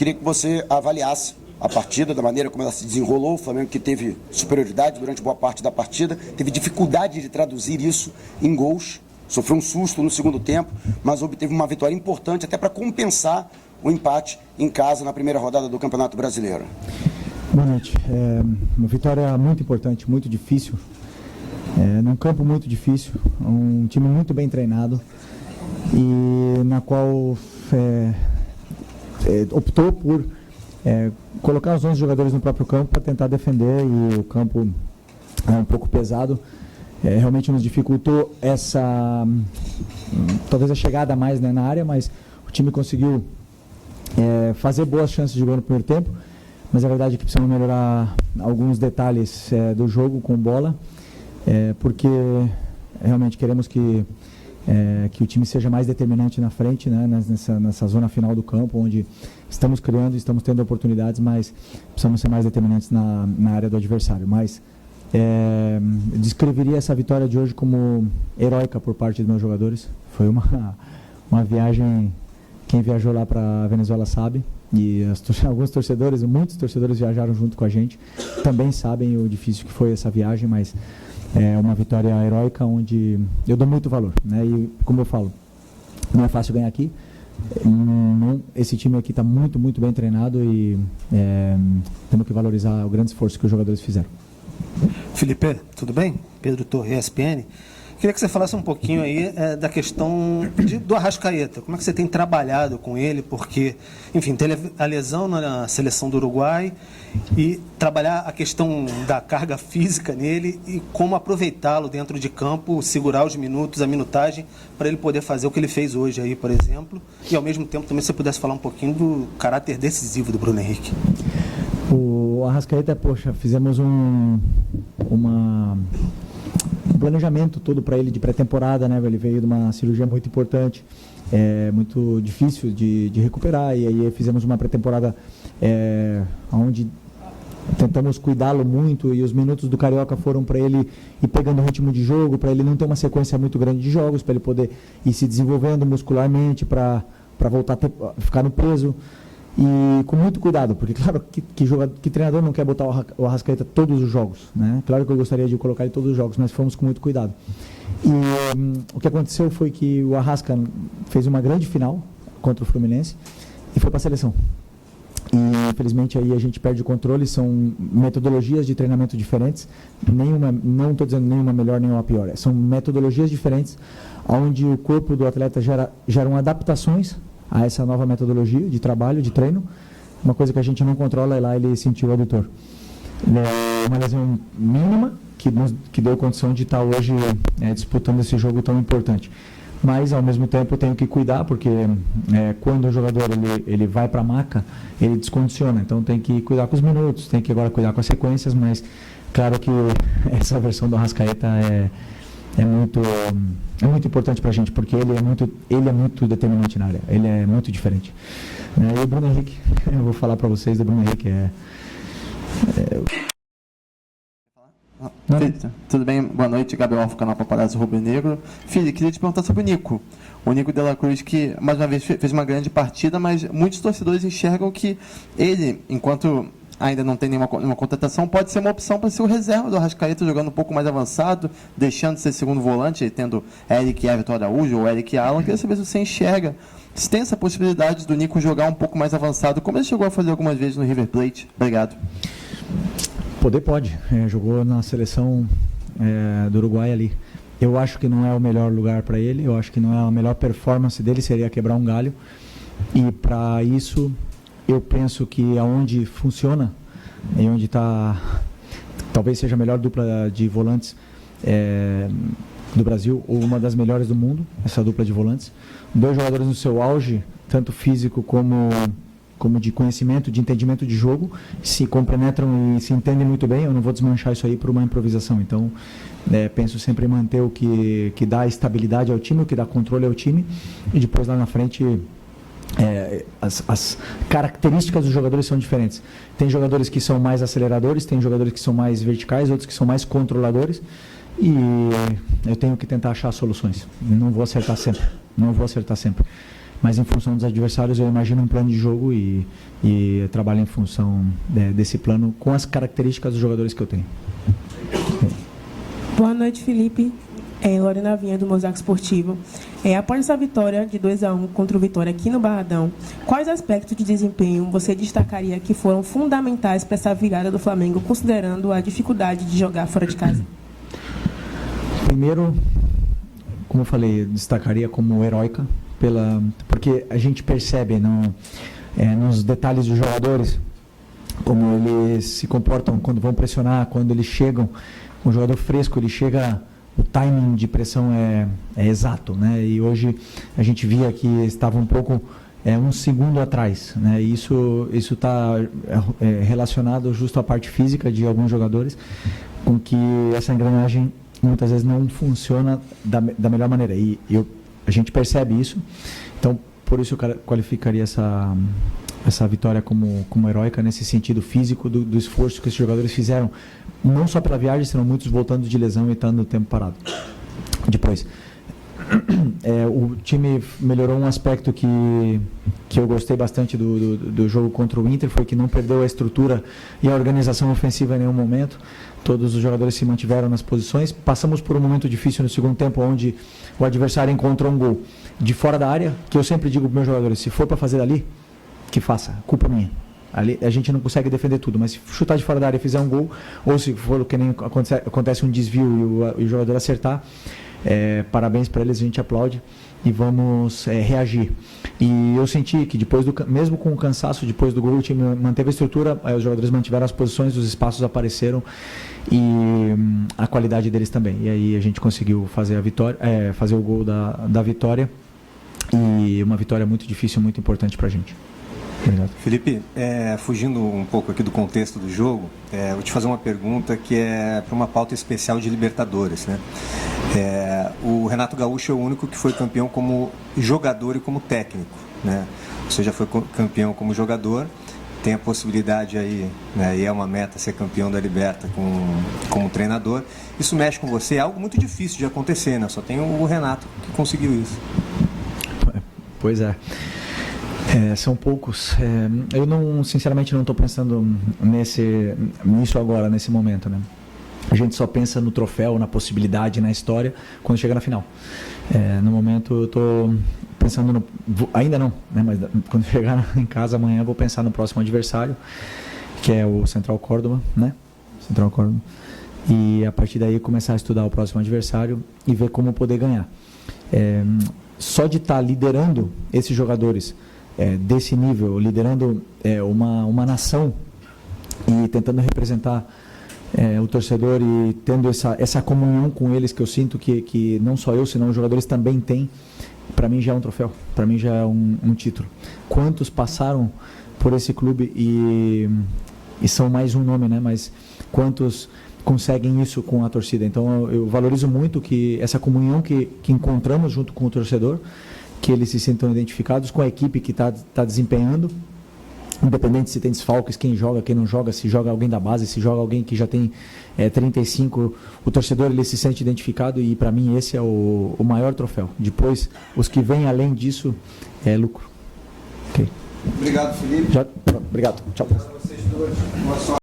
queria que você avaliasse a partida, da maneira como ela se desenrolou. O Flamengo, que teve superioridade durante boa parte da partida, teve dificuldade de traduzir isso em gols, sofreu um susto no segundo tempo, mas obteve uma vitória importante até para compensar o empate em casa na primeira rodada do Campeonato Brasileiro. Boa noite. Uma vitória muito importante, muito difícil, num campo muito difícil, um time muito bem treinado e na qual optou por colocar os 11 jogadores no próprio campo para tentar defender, e o campo é um pouco pesado. Realmente nos dificultou talvez a chegada mais, né, na área, mas o time conseguiu fazer boas chances de gol no primeiro tempo, mas a verdade é que precisamos melhorar alguns detalhes do jogo com bola, porque realmente queremos que o time seja mais determinante na frente, né, nessa zona final do campo, onde estamos criando, estamos tendo oportunidades, mas precisamos ser mais determinantes na área do adversário. Mas descreveria essa vitória de hoje como heróica por parte dos meus jogadores. Foi uma viagem, quem viajou lá para a Venezuela sabe, e alguns torcedores, muitos torcedores viajaram junto com a gente, também sabem o difícil que foi essa viagem, mas é uma vitória heróica onde eu dou muito valor, né? E como eu falo, não é fácil ganhar aqui. Esse time aqui está muito, muito bem treinado e temos que valorizar o grande esforço que os jogadores fizeram. Felipe, tudo bem? Pedro Torre, ESPN. Queria que você falasse um pouquinho aí da questão do Arrascaeta. Como é que você tem trabalhado com ele? Porque, enfim, teve a lesão na seleção do Uruguai, e trabalhar a questão da carga física nele e como aproveitá-lo dentro de campo, segurar os minutos, a minutagem, para ele poder fazer o que ele fez hoje aí, por exemplo. E, ao mesmo tempo, também se você pudesse falar um pouquinho do caráter decisivo do Bruno Henrique. O Arrascaeta, poxa, fizemos um planejamento todo para ele de pré-temporada, né? Ele veio de uma cirurgia muito importante, muito difícil de recuperar, e aí fizemos uma pré-temporada onde tentamos cuidá-lo muito, e os minutos do Carioca foram para ele ir pegando o ritmo de jogo, para ele não ter uma sequência muito grande de jogos, para ele poder ir se desenvolvendo muscularmente, para voltar a ficar no peso. E com muito cuidado, porque claro que treinador não quer botar o Arrascaeta todos os jogos, né? Claro que eu gostaria de colocar ele todos os jogos, mas fomos com muito cuidado. E o que aconteceu foi que o Arrasca fez uma grande final contra o Fluminense e foi para a seleção. E infelizmente aí a gente perde o controle, são metodologias de treinamento diferentes, não estou dizendo nenhuma melhor, nenhuma pior, são metodologias diferentes, onde o corpo do atleta geram adaptações a essa nova metodologia de trabalho, de treino, uma coisa que a gente não controla, e lá ele sentiu o adutor. Uma lesão mínima, que deu condição de estar hoje disputando esse jogo tão importante. Mas, ao mesmo tempo, eu tenho que cuidar, porque quando o jogador ele vai para a maca, ele descondiciona. Então, tem que cuidar com os minutos, tem que agora cuidar com as sequências, mas, claro que essa versão do Arrascaeta é muito importante para a gente, porque ele é muito determinante na área, ele é muito diferente. E o Bruno Henrique, eu vou falar para vocês do Bruno Henrique, Tudo bem? Boa noite, Gabriel do canal Paparazzo Rubro Negro. Filho, queria te perguntar sobre o Nico. O Nico de la Cruz, que mais uma vez fez uma grande partida, mas muitos torcedores enxergam que ele, enquanto ainda não tem nenhuma contratação, pode ser uma opção para ser o reserva do Arrascaeta, jogando um pouco mais avançado, deixando de ser segundo volante, tendo Eric Everton Araújo ou Eric Alan. Queria saber se você enxerga, se tem essa possibilidade do Nico jogar um pouco mais avançado, como ele chegou a fazer algumas vezes no River Plate. Obrigado. Pode. Jogou na seleção do Uruguai ali. Eu acho que não é o melhor lugar para ele, eu acho que não é a melhor performance dele, seria quebrar um galho. E para isso, eu penso que aonde funciona, e onde está, talvez seja a melhor dupla de volantes do Brasil, ou uma das melhores do mundo, essa dupla de volantes. 2 jogadores no seu auge, tanto físico como de conhecimento, de entendimento de jogo, se compenetram e se entendem muito bem. Eu não vou desmanchar isso aí por uma improvisação. Então, penso sempre em manter o que dá estabilidade ao time, o que dá controle ao time, e depois lá na frente as características dos jogadores são diferentes. Tem jogadores que são mais aceleradores, tem jogadores que são mais verticais, outros que são mais controladores, e eu tenho que tentar achar soluções. Não vou acertar sempre. mas em função dos adversários eu imagino um plano de jogo e trabalho em função desse plano com as características dos jogadores que eu tenho. Boa noite, Felipe. Lorena Vinha, do Mosaico Esportivo. Após essa vitória de 2-1 contra o Vitória aqui no Barradão, quais aspectos de desempenho você destacaria que foram fundamentais para essa virada do Flamengo, considerando a dificuldade de jogar fora de casa? Primeiro, como eu falei, eu destacaria como heróica, porque a gente percebe nos detalhes dos jogadores como eles se comportam quando vão pressionar, quando eles chegam. Um jogador fresco, ele chega, o timing de pressão é exato, né? E hoje a gente via que estava um pouco um segundo atrás, né? E isso está relacionado justo à parte física de alguns jogadores, com que essa engrenagem muitas vezes não funciona da melhor maneira. E a gente percebe isso, então por isso eu qualificaria essa vitória como heróica nesse sentido físico do esforço que esses jogadores fizeram, não só pela viagem, senão muitos voltando de lesão e estando no tempo parado. Depois, o time melhorou um aspecto que eu gostei bastante do jogo contra o Inter, foi que não perdeu a estrutura e a organização ofensiva em nenhum momento. Todos os jogadores se mantiveram nas posições. Passamos por um momento difícil no segundo tempo, onde o adversário encontrou um gol de fora da área, que eu sempre digo para os meus jogadores, se for para fazer dali, que faça, culpa minha. Ali a gente não consegue defender tudo, mas se chutar de fora da área e fizer um gol, ou se for que nem acontece um desvio e o jogador acertar, parabéns para eles, a gente aplaude e vamos reagir. E eu senti que mesmo com o cansaço, depois do gol, o time manteve a estrutura, os jogadores mantiveram as posições, os espaços apareceram e a qualidade deles também. E aí a gente conseguiu fazer a vitória, fazer o gol da vitória, e uma vitória muito difícil, muito importante para a gente. Obrigado. Felipe, fugindo um pouco aqui do contexto do jogo, vou te fazer uma pergunta que é para uma pauta especial de Libertadores, né? O Renato Gaúcho é o único que foi campeão como jogador e como técnico, né? Você já foi campeão como jogador, tem a possibilidade aí, né, e é uma meta ser campeão da Liberta como treinador. Isso mexe com você? É algo muito difícil de acontecer, né? Só tem o Renato que conseguiu isso. Pois é. São poucos. Eu sinceramente não estou pensando nisso agora, nesse momento, né? A gente só pensa no troféu, na possibilidade, na história, quando chega na final. No momento eu estou pensando ainda não, né? Mas quando chegar em casa amanhã eu vou pensar no próximo adversário, que é o Central Córdoba, né? Central Córdoba. E a partir daí começar a estudar o próximo adversário e ver como poder ganhar. Só de estar liderando esses jogadores desse nível, liderando uma nação e tentando representar o torcedor e tendo essa comunhão com eles, que eu sinto que não só eu, senão os jogadores também têm, para mim já é um troféu, para mim já é um título. Quantos passaram por esse clube e são mais um nome, né? Mas quantos conseguem isso com a torcida? Então eu valorizo muito essa comunhão que encontramos junto com o torcedor, que eles se sintam identificados com a equipe que está desempenhando, independente se tem desfalques, quem joga, quem não joga, se joga alguém da base, se joga alguém que já tem 35, o torcedor ele se sente identificado, e para mim esse é o maior troféu. Depois, os que vêm além disso é lucro. Okay. Obrigado, Felipe. Obrigado, tchau.